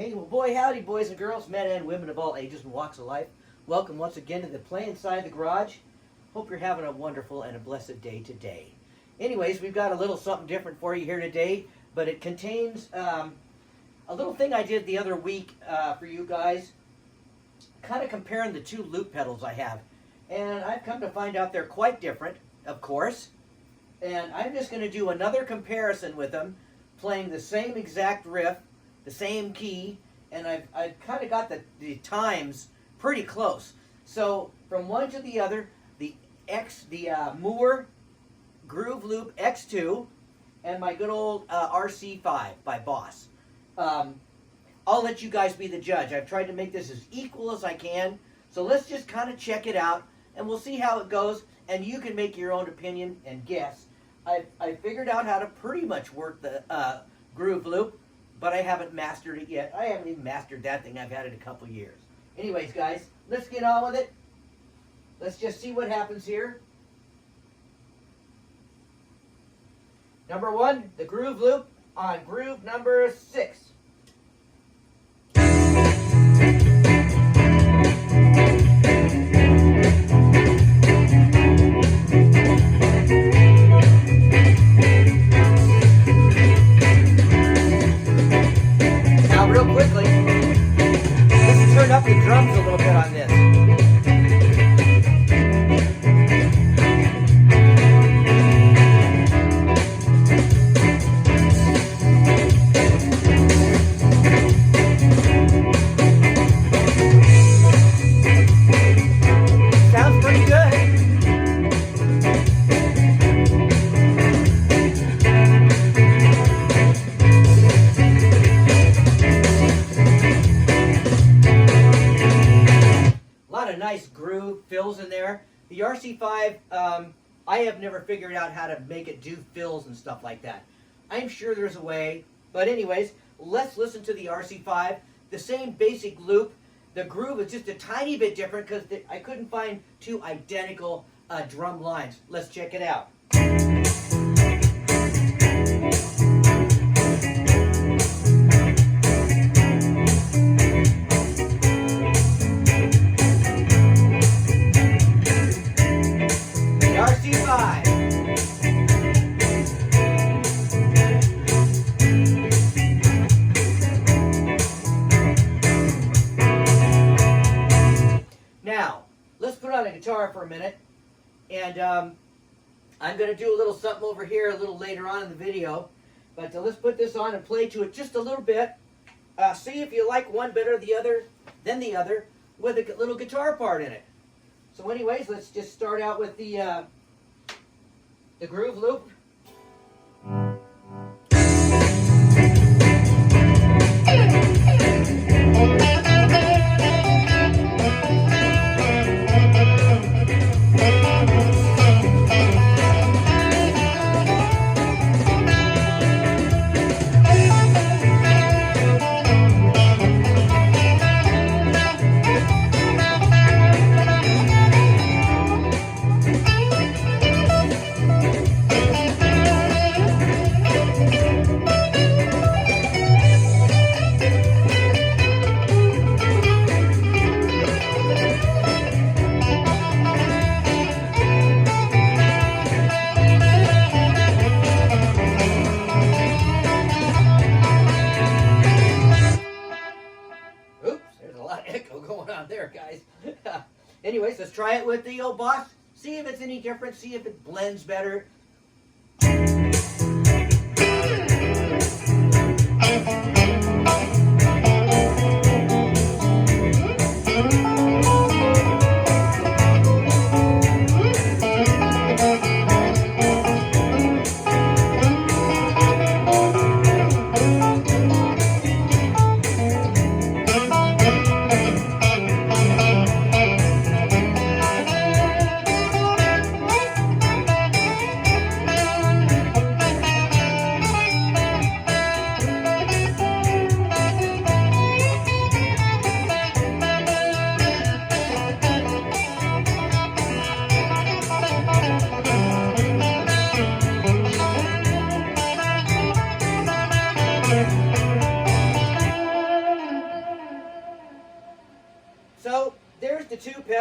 Hey, well, boy, howdy, boys and girls, men and women of all ages and walks of life. Welcome once again to the Play Inside the Garage. Hope you're having a wonderful and a blessed day today. Anyways, we've got a little something different for you here today, but it contains a little thing I did the other week for you guys, kind of comparing the two loop pedals I have. And I've come to find out they're quite different, of course. And I'm just going to do another comparison with them, playing the same exact riff, the same key, and I've kind of got the times pretty close. So from one to the other, the Moore Groove Loop X2 and my good old RC5 by Boss. I'll let you guys be the judge. I've tried to make this as equal as I can. So let's just kind of check it out, and we'll see how it goes, and you can make your own opinion and guess. I figured out how to pretty much work the Groove Loop, but I haven't mastered it yet. I haven't even mastered that thing. I've had it a couple years. Anyways, guys, let's get on with it. Let's just see what happens here. Number one, the Groove Loop on groove number 6. Real quickly, let's turn up the drums a little bit on this. Sounds pretty good. Nice groove fills in there. The RC5, I have never figured out how to make it do fills and stuff like that. I'm sure there's a way, but anyways, let's listen to the RC5. The same basic loop. The groove is just a tiny bit different because I couldn't find two identical drum lines. Let's check it out. Now, let's put on a guitar for a minute, and I'm going to do a little something over here a little later on in the video, but let's put this on and play to it just a little bit. See if you like one better than the other with a little guitar part in it. So anyways, let's just start out with the Groove Loop. Guys. Anyways, let's try it with the old Boss. See if it's any different. See if it blends better.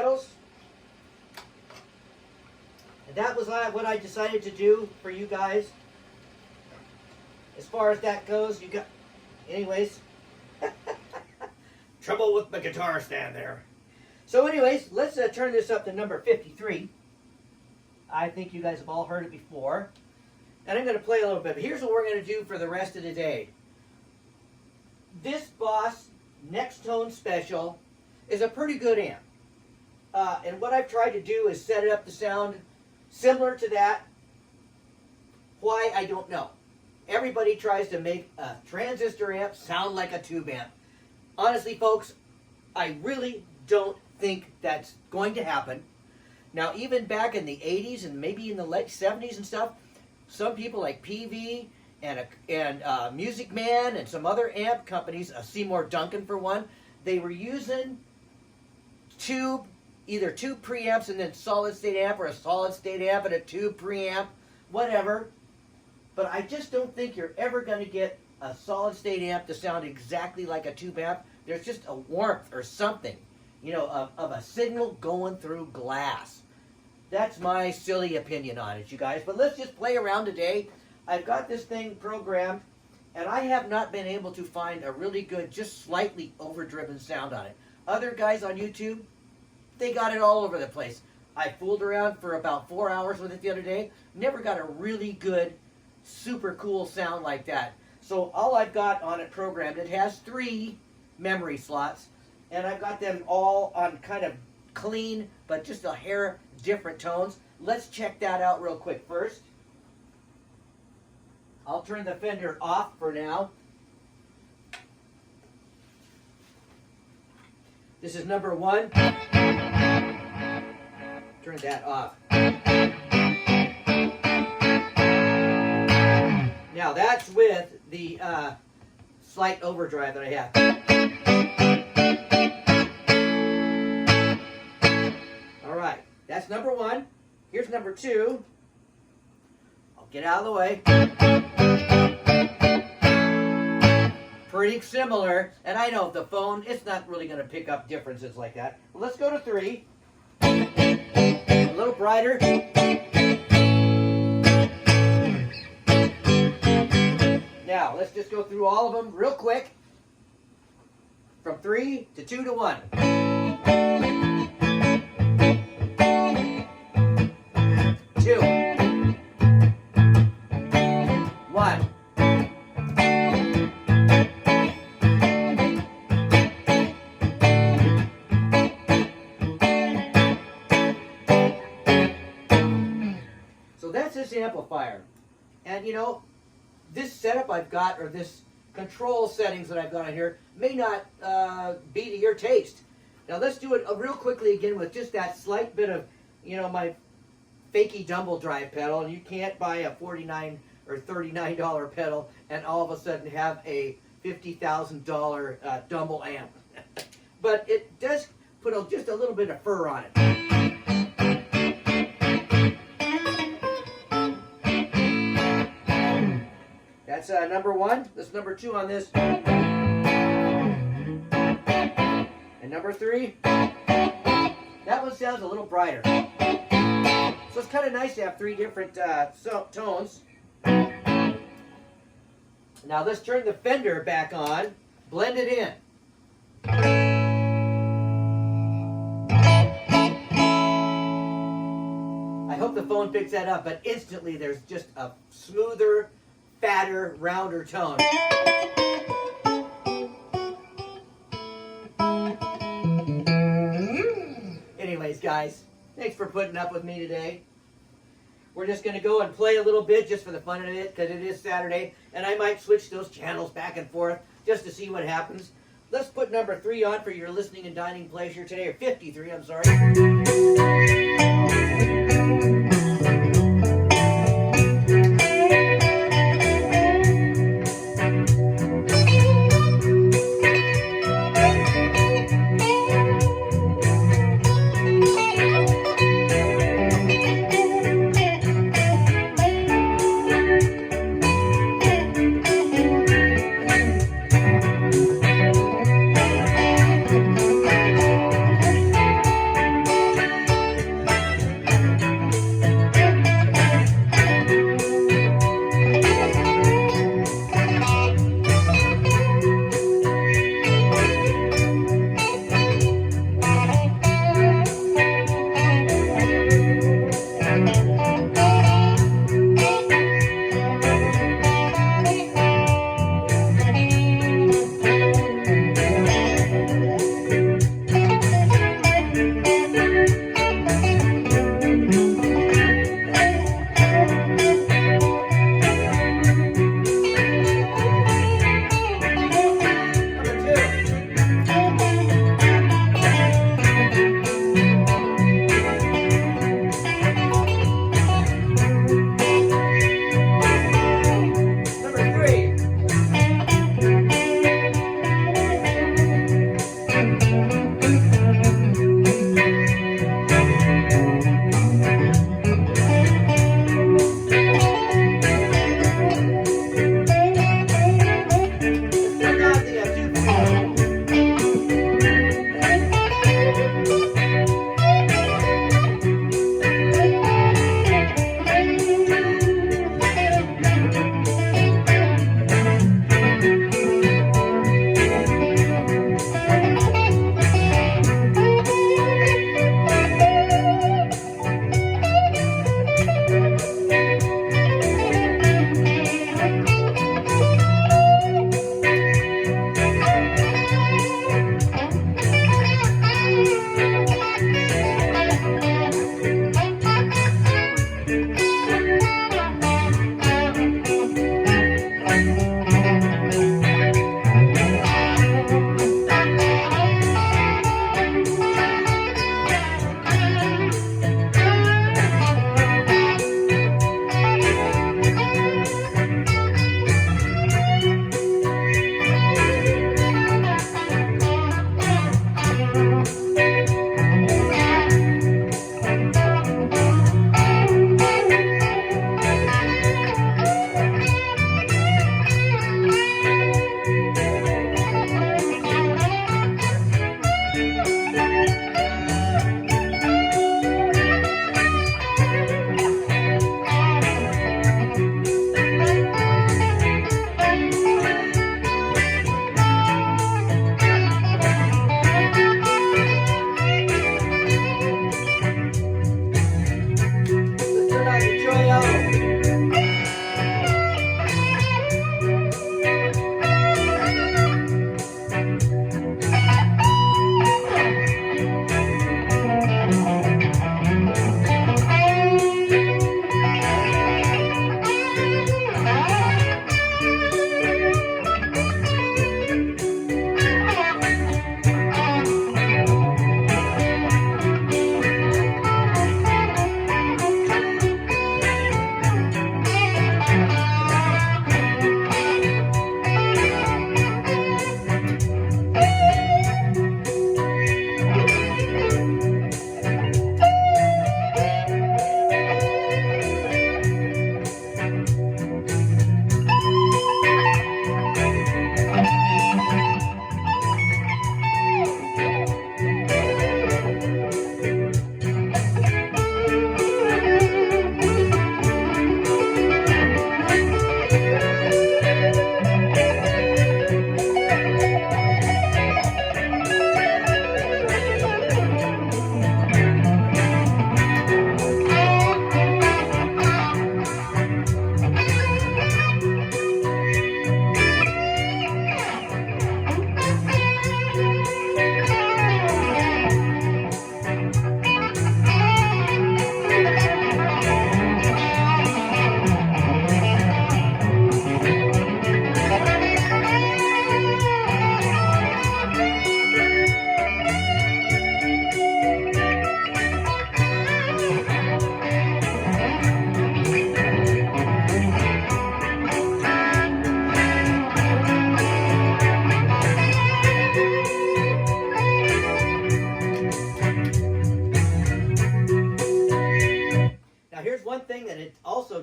pedals. And that was what I decided to do for you guys. As far as that goes, you got... Anyways. Trouble with my guitar stand there. So anyways, let's turn this up to number 53. I think you guys have all heard it before. And I'm going to play a little bit. But here's what we're going to do for the rest of the day. This Boss Nextone Special is a pretty good amp. And what I've tried to do is set it up to sound similar to that. Why, I don't know. Everybody tries to make a transistor amp sound like a tube amp. Honestly, folks, I really don't think that's going to happen. Now, even back in the 80s and maybe in the late 70s and stuff, some people like PV and Music Man and some other amp companies, Seymour Duncan for one, they were using either tube preamps and then solid state amp, or a solid state amp and a tube preamp, whatever. But I just don't think you're ever going to get a solid state amp to sound exactly like a tube amp. There's just a warmth or something, you know, of a signal going through glass. That's my silly opinion on it, you guys. But let's just play around today. I've got this thing programmed, and I have not been able to find a really good, just slightly overdriven sound on it. Other guys on YouTube, they got it all over the place. I fooled around for about 4 hours with it the other day. Never got a really good, super cool sound like that. So all I've got on it programmed, it has 3 memory slots, and I've got them all on kind of clean, but just a hair different tones. Let's check that out real quick first. I'll turn the Fender off for now. This is number 1. Turn that off. Now that's with the slight overdrive that I have. All right, that's number 1. Here's number 2. I'll get out of the way. Pretty similar, and I know the phone, it's not really going to pick up differences like that. Well, let's go to 3. A little brighter. Now, let's just go through all of them real quick. From 3 to 2 to 1. 2. 1. So that's this amplifier. And you know, this setup I've got, or this control settings that I've got on here, may not be to your taste. Now let's do it real quickly again with just that slight bit of, you know, my fakey dumble drive pedal. And you can't buy a $49 or $39 pedal and all of a sudden have a $50,000 dumble amp. But it does put just a little bit of fur on it. That's number 1. That's number 2 on this. And number 3. That one sounds a little brighter. So it's kind of nice to have 3 different tones. Now let's turn the Fender back on. Blend it in. I hope the phone picks that up, but instantly there's just a smoother, fatter, rounder tone. Anyways, guys, thanks for putting up with me today. We're just going to go and play a little bit just for the fun of it, because it is Saturday, and I might switch those channels back and forth just to see what happens. Let's put number 3 on for your listening and dining pleasure today, or 53, I'm sorry.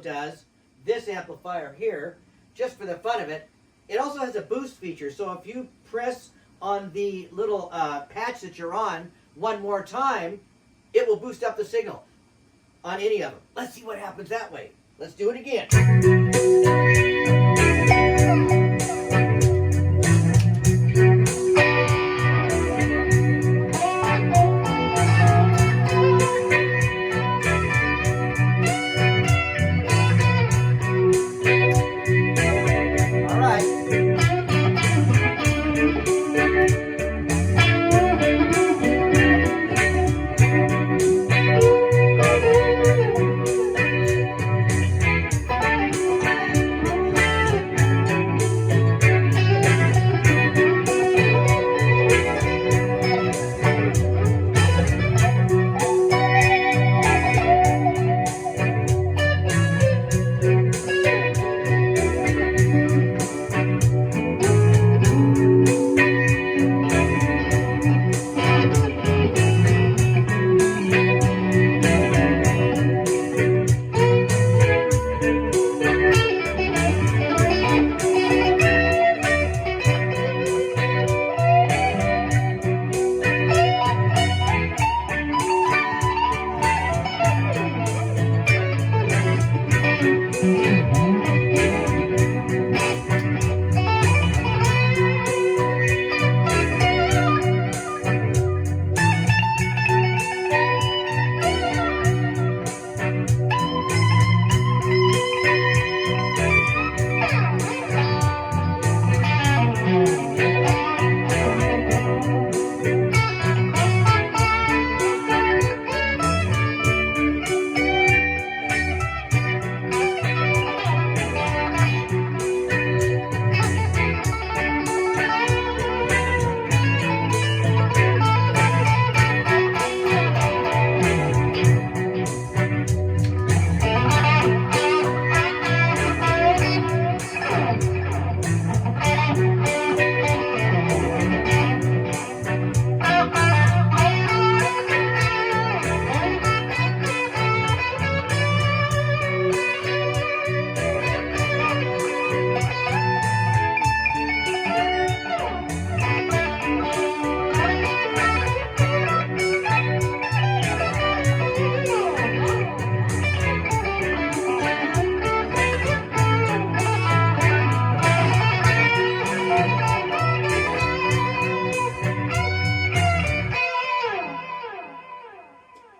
does, this amplifier here, just for the fun of it, it also has a boost feature. So if you press on the little patch that you're on one more time, it will boost up the signal on any of them. Let's see what happens that way. Let's do it again.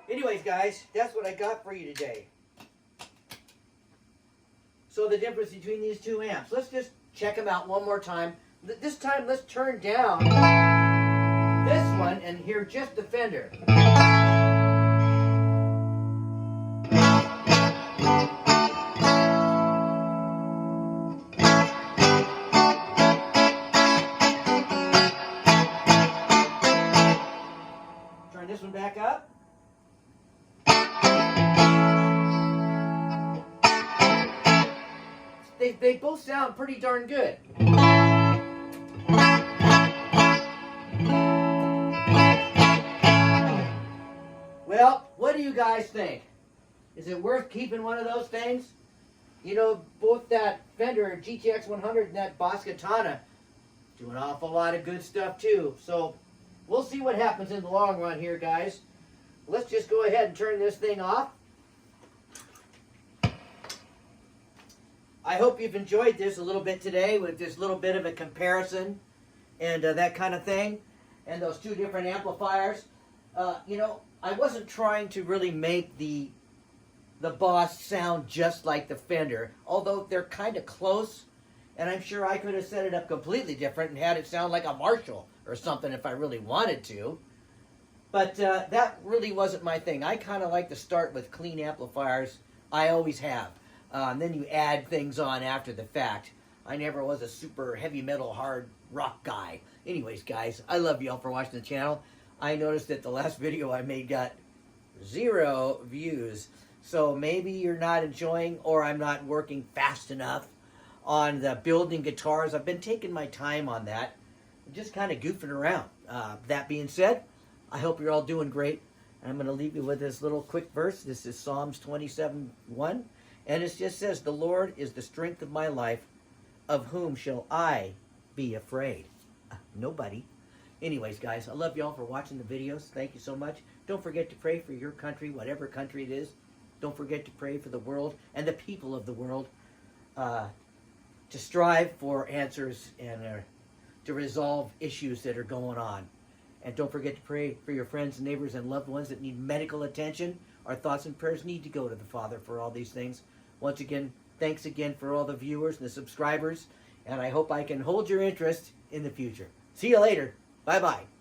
Anyways, guys, that's what I got for you today. So the difference between these two amps. Let's just check them out one more time. This time, let's turn down this one and hear just the Fender. Turn this one back up. They both sound pretty darn good. Well, what do you guys think? Is it worth keeping one of those things? You know, both that Fender GTX 100 and that Boss Katana do an awful lot of good stuff too. So we'll see what happens in the long run here, guys. Let's just go ahead and turn this thing off. I hope you've enjoyed this a little bit today with this little bit of a comparison and that kind of thing, and those two different amplifiers. You know, I wasn't trying to really make the Boss sound just like the Fender, although they're kind of close, and I'm sure I could have set it up completely different and had it sound like a Marshall or something if I really wanted to. But that really wasn't my thing. I kind of like to start with clean amplifiers. I always have. And then you add things on after the fact. I never was a super heavy metal hard rock guy. Anyways, guys, I love y'all for watching the channel. I noticed that the last video I made got 0 views. So maybe you're not enjoying, or I'm not working fast enough on the building guitars. I've been taking my time on that. I'm just kind of goofing around. That being said, I hope you're all doing great. I'm going to leave you with this little quick verse. This is Psalms 27:1. And it just says, the Lord is the strength of my life. Of whom shall I be afraid? Nobody. Anyways, guys, I love y'all for watching the videos. Thank you so much. Don't forget to pray for your country, whatever country it is. Don't forget to pray for the world and the people of the world, to strive for answers and to resolve issues that are going on. And don't forget to pray for your friends, neighbors, and loved ones that need medical attention. Our thoughts and prayers need to go to the Father for all these things. Once again, thanks again for all the viewers and the subscribers, and I hope I can hold your interest in the future. See you later. Bye-bye.